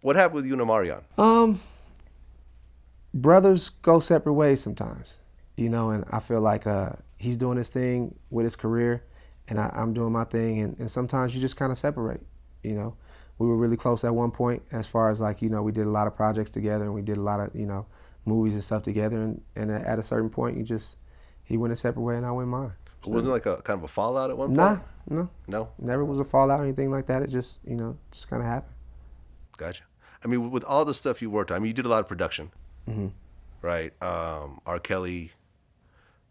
What happened with you and Omarion? Um, Brothers go separate ways sometimes, and I feel like he's doing his thing with his career, and I'm doing my thing, and sometimes you just kind of separate. You know, we were really close at one point, as far as like we did a lot of projects together, and we did a lot of movies and stuff together, and at a certain point, he went a separate way, and I went mine. It So wasn't like a kind of a fallout at one nah, point? no, No? never was a fallout or anything like that. It just kind of happened. Gotcha. I mean, with all the stuff you worked on, I mean, you did a lot of production, Hmm. right? R. Kelly,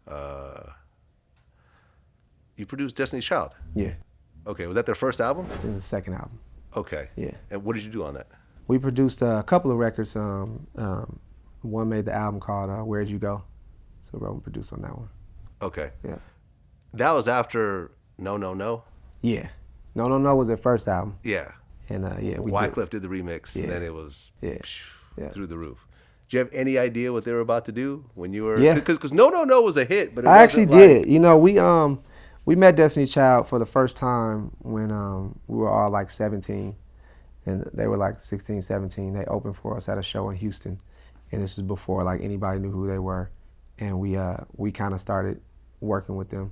uh, you produced Destiny's Child. Yeah, Okay, was that their first album? it was the second album. Okay. Yeah. And what did you do on that? We produced a couple of records. One made the album called "Where'd You Go," so Roman produced on that one. Okay. Yeah, That was after No No No? yeah. No, no, no was their first album, Yeah. and yeah, we did. Wyclef did the remix, and Yeah, then it was yeah, yeah. through the roof. Did you have any idea what they were about to do when you were? Yeah, Because No No No was a hit, but it I actually wasn't like. did. We met Destiny Child for the first time when we were all like 17, and they were like 16, 17. They opened for us at a show in Houston, and this was before like anybody knew who they were, and we kind of started working with them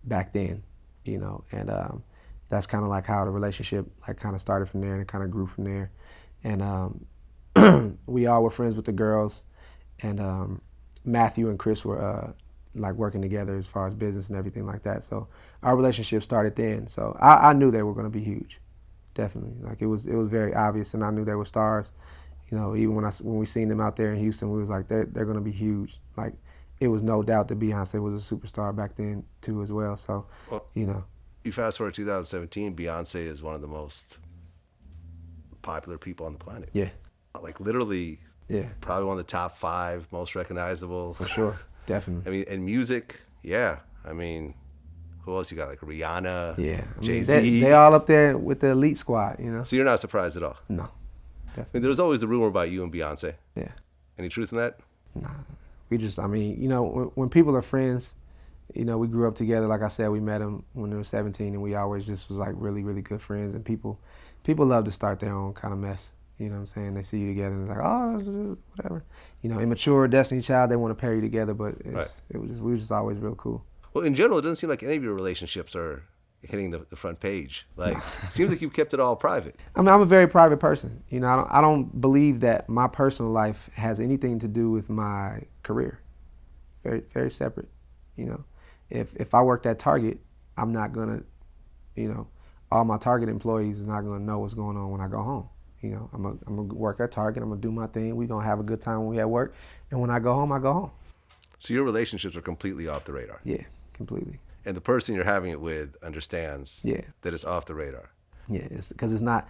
back then, and that's kind of like how the relationship like kind of started from there, and it kind of grew from there, and we all were friends with the girls, and Matthew and Chris were like working together as far as business and everything like that. So our relationship started then. So I knew they were going to be huge, definitely. Like it was very obvious, and I knew they were stars. Even when we seen them out there in Houston, we was like they're going to be huge. Like it was no doubt that Beyonce was a superstar back then too as well. So Well, you know, you fast forward to 2017, Beyonce is one of the most popular people on the planet. yeah, Like literally, yeah, probably one of the top five most recognizable. for sure, I definitely. mean, and music, yeah. I mean, who else you got? Like Rihanna, Yeah, I Jay mean Z. they all up there with the elite squad. So you're not surprised at all. No, I mean, definitely. there was always the rumor about you and Beyonce. Yeah. Any truth in that? Nah, I mean, when people are friends, we grew up together. Like I said, we met them when they were 17, and we always just was like really, really good friends. And people love to start their own kind of mess. You know what I'm saying? They see you together and it's like, oh, whatever. Immature, Destiny Child, they want to pair you together, but Right. we were just always real cool. Well, in general, it doesn't seem like any of your relationships are hitting the front page. Like, it seems like you've kept it all private. I mean, I'm a very private person. I don't believe that my personal life has anything to do with my career. Very, very separate. If I worked at Target, I'm not gonna, all my Target employees are not gonna know what's going on when I go home. I'm gonna work at Target. I'm gonna do my thing. We're gonna have a good time when we at work, and when I go home, I go home. So your relationships are completely off the radar. Yeah, completely. And the person you're having it with understands Yeah, that it's off the radar. yeah. Because it's not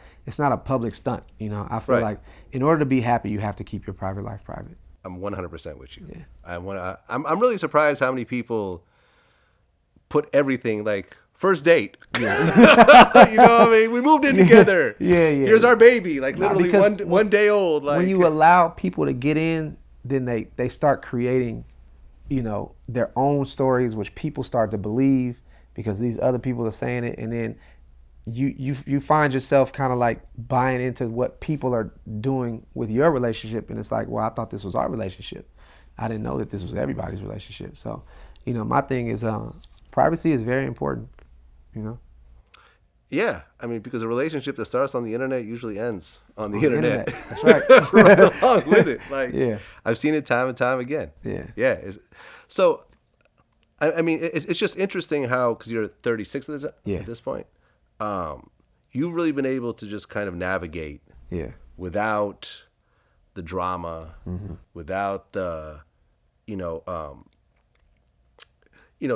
a public stunt. I feel Right. like in order to be happy, you have to keep your private life private. I'm 100% with you. Yeah. I'm really surprised how many people put everything like first date. Yeah. You know what I mean? We moved in together. Yeah, yeah. Here's our baby, like Nah, literally because one day old. Like when you allow people to get in, then they start creating, their own stories, which people start to believe because these other people are saying it, and then you find yourself kind of like buying into what people are doing with your relationship, and it's like, well, I thought this was our relationship. I didn't know that this was everybody's relationship. So, my thing is privacy is very important. You know, yeah, I mean, because a relationship that starts on the internet usually ends on the on the internet. That's right. Right along with it. Like, Yeah. I've seen it time and time again. Yeah. Yeah. So, I mean, it's just interesting how, because you're 36 Yeah. at this point, you've really been able to just kind of navigate Yeah. without the drama, Mm-hmm. without the,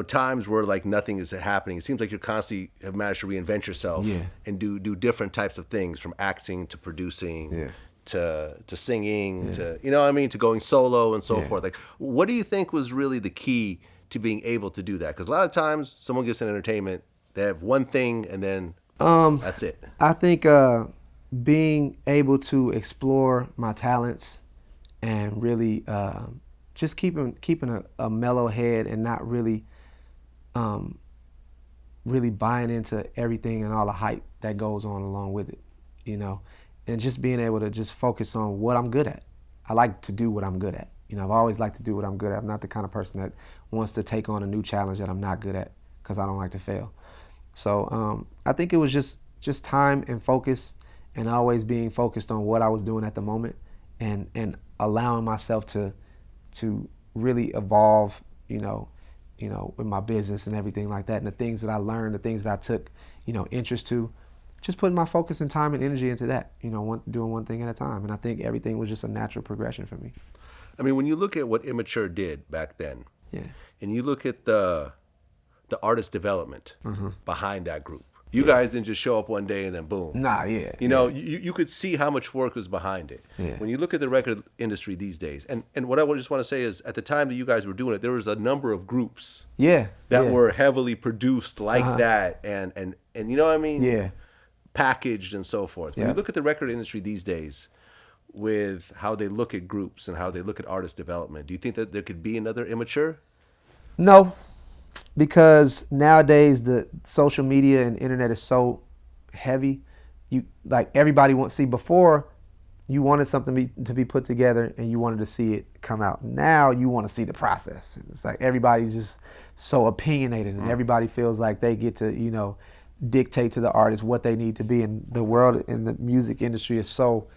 times where like nothing is happening. It seems like you constantly have managed to reinvent yourself Yeah. and do different types of things, from acting to producing Yeah. to singing to, what I mean, to going solo and so Yeah. forth. Like, what do you think was really the key to being able to do that? Because a lot of times someone gets in entertainment, they have one thing and then that's it. I think being able to explore my talents and really just keeping a mellow head and not really really buying into everything and all the hype that goes on along with it, and just being able to just focus on what I'm good at. I like to do what I'm good at. I've always liked to do what I'm good at. I'm not the kind of person that wants to take on a new challenge that I'm not good at because I don't like to fail. So I think it was just time and focus, and always being focused on what I was doing at the moment, and allowing myself to really evolve, with my business and everything like that, and the things that I learned, the things that I took, interest to, just putting my focus and time and energy into that, doing one thing at a time. And I think everything was just a natural progression for me. I mean, when you look at what Immature did back then, Yeah. and you look at the artist development Mm-hmm. behind that group, you guys didn't just show up one day and then boom. Nah, yeah. You could see how much work was behind it. Yeah. When you look at the record industry these days, and what I just want to say is, at the time that you guys were doing it, there was a number of groups Yeah. that yeah. were heavily produced like that, and you know what I mean? Yeah. Packaged and so forth. When Yeah. you look at the record industry these days, with how they look at groups and how they look at artist development, do you think that there could be another Immature? No, because nowadays the social media and internet is so heavy. Everybody wants to see. Before, you wanted something to be put together and you wanted to see it come out. Now you want to see the process. And it's like everybody's just so opinionated, and everybody feels like they get to dictate to the artist what they need to be. And the world in the music industry is so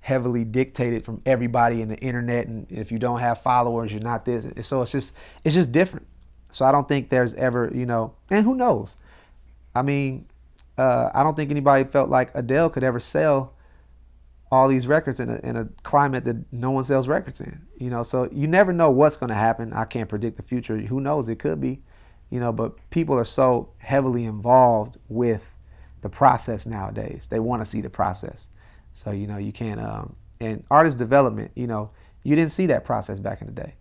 heavily dictated from everybody in the internet, and if you don't have followers, you're not this. So it's just different. So I don't think there's ever, and who knows? I mean, I don't think anybody felt like Adele could ever sell all these records in a climate that no one sells records in. So you never know what's going to happen. I can't predict the future. Who knows? It could be, but people are so heavily involved with the process nowadays. They want to see the process. So, you can't, and artist development, you didn't see that process back in the day.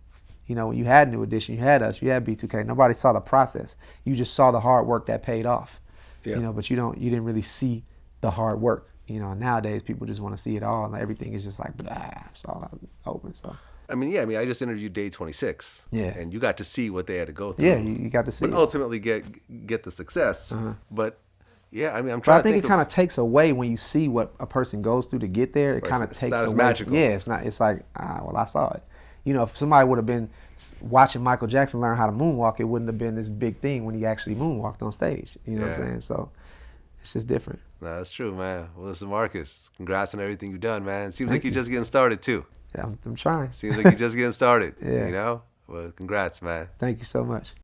When you had New Edition, you had us, you had B2K, nobody saw the process. You just saw the hard work that paid off. Yeah. But you didn't really see the hard work. Nowadays people just want to see it all, and everything is just like, blah, it's all out open. So. I mean, I just interviewed Day 26. Yeah. And you got to see what they had to go through. Yeah, you got to see but it. ultimately get the success. But yeah, I mean, I'm But trying I think to think it kind of takes away when you see what a person goes through to get there. It Right, kind of it's takes not as away. magical. Yeah, it's not. It's like, well, I saw it. If somebody would have been watching Michael Jackson learn how to moonwalk, it wouldn't have been this big thing when he actually moonwalked on stage. You know what I'm Yeah. saying? So it's just different. No, that's true, man. Well, listen, Marques, congrats on everything you've done, man. Seems like you're just getting started, too. Yeah, I'm trying. Seems like you're just getting started, Yeah. Well, congrats, man. Thank you so much.